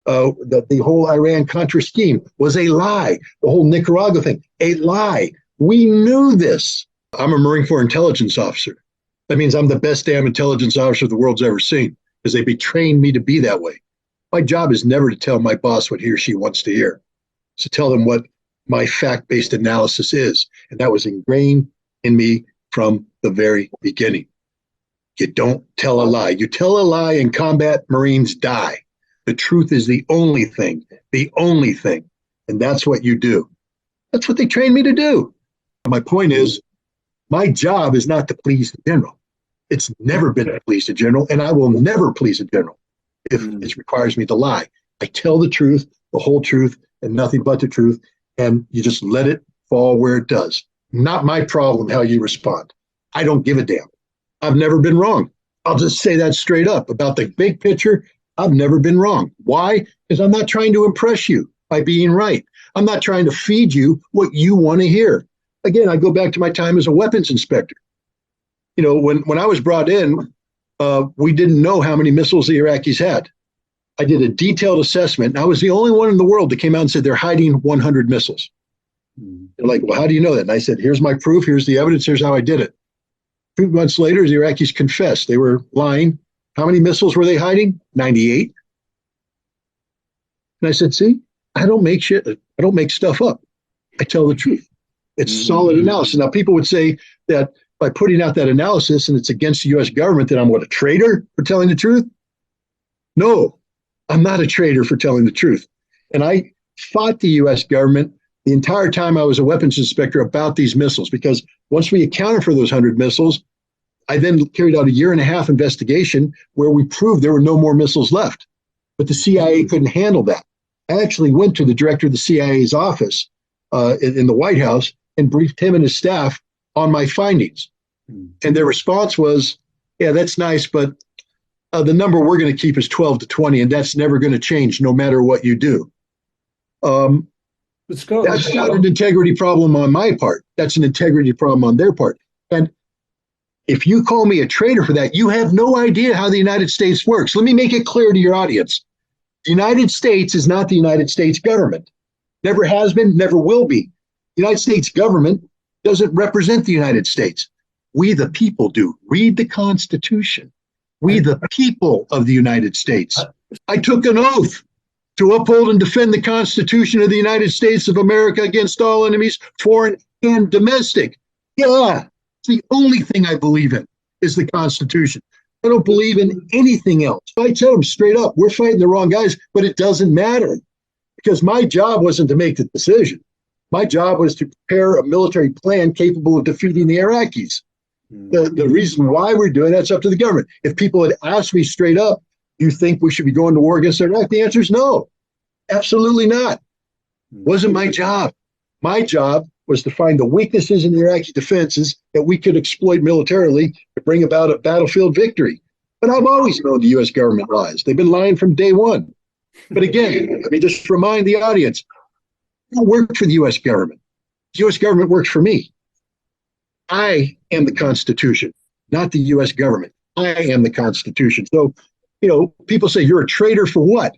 that the whole Iran-Contra scheme was a lie. The whole Nicaragua thing, a lie. We knew this. I'm a Marine Corps intelligence officer. That means I'm the best damn intelligence officer the world's ever seen, because they trained me to be that way. My job is never to tell my boss what he or she wants to hear. It's to tell them what my fact-based analysis is. And that was ingrained in me from the very beginning. You don't tell a lie. You tell a lie in combat, Marines die. The truth is the only thing. And that's what you do. That's what they trained me to do. My point is, my job is not to please the general. It's never been to please the general, and I will never please a general if it requires me to lie. I tell the truth, the whole truth, and nothing but the truth, and you just let it fall where it does. Not my problem how you respond. I don't give a damn. I've never been wrong. I'll just say that straight up. About the big picture, I've never been wrong. Why? Because I'm not trying to impress you by being right. I'm not trying to feed you what you want to hear. Again, I go back to my time as a weapons inspector. You know, when I was brought in, we didn't know how many missiles the Iraqis had. I did a detailed assessment, and I was the only one in the world that came out and said they're hiding 100 missiles. They're like, well, how do you know that? And I said, here's my proof, here's the evidence, here's how I did it. 2 months later, the Iraqis confessed they were lying. How many missiles were they hiding? 98. And I said, see, I don't make shit. I don't make stuff up. I tell the truth. It's solid analysis. Now, people would say that by putting out that analysis and it's against the U.S. government, that I'm what, a traitor for telling the truth? No, I'm not a traitor for telling the truth. And I fought the U.S. government the entire time I was a weapons inspector about these missiles, because once we accounted for those 100 missiles, I then carried out a 1.5-year investigation where we proved there were no more missiles left. But the CIA couldn't handle that. I actually went to the director of the CIA's office in the White House and briefed him and his staff on my findings. And their response was, yeah, that's nice, but the number we're going to keep is 12 to 20, and that's never going to change no matter what you do. That's not an integrity problem on my part. That's an integrity problem on their part. And if you call me a traitor for that, you have no idea how the United States works. Let me make it clear to your audience. The United States is not the United States government. Never has been, never will be. The United States government doesn't represent the United States. We, the people, do. Read the Constitution. We, the people of the United States. I took an oath to uphold and defend the Constitution of the United States of America against all enemies, foreign and domestic. Yeah, it's the only thing I believe in is the Constitution. I don't believe in anything else. I tell them straight up, we're fighting the wrong guys, but it doesn't matter, because my job wasn't to make the decision. My job was to prepare a military plan capable of defeating the Iraqis. The reason why we're doing that's up to the government. If people had asked me straight up, do you think we should be going to war against Iraq? The answer is no, absolutely not. Wasn't my job. My job was to find the weaknesses in the Iraqi defenses that we could exploit militarily to bring about a battlefield victory. But I've always known the U.S. government lies. They've been lying from day one. But again, let me just remind the audience, I don't work for the U.S. government. The U.S. government works for me. I am the Constitution, not the U.S. government. I am the Constitution. So, you know, people say you're a traitor for what?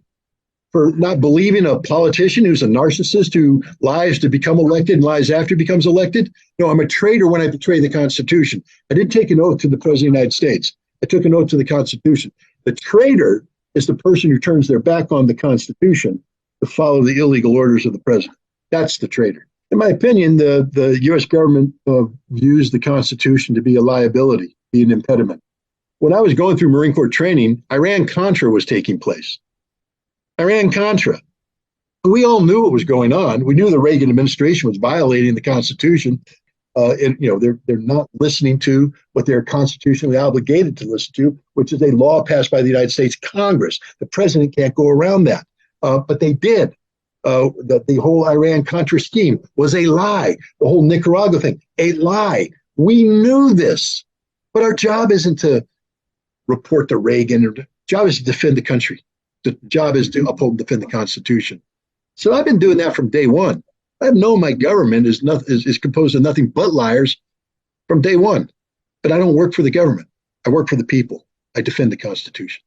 For not believing a politician who's a narcissist who lies to become elected and lies after he becomes elected? No, I'm a traitor when I betray the Constitution. I didn't take an oath to the President of the United States. I took an oath to the Constitution. The traitor is the person who turns their back on the Constitution to follow the illegal orders of the president. That's the traitor. In my opinion, the U.S. government views the Constitution to be a liability, be an impediment. When I was going through Marine Corps training, Iran-Contra was taking place. Iran-Contra. We all knew what was going on. We knew the Reagan administration was violating the Constitution. They're not listening to what they're constitutionally obligated to listen to, which is a law passed by the United States Congress. The president can't go around that. But they did. The whole Iran-Contra scheme was a lie. The whole Nicaragua thing, a lie. We knew this. But our job isn't to report to Reagan. Our job is to defend the country. The job is to uphold and defend the Constitution. So I've been doing that from day one. I've known my government is composed of nothing but liars from day one. But I don't work for the government. I work for the people. I defend the Constitution.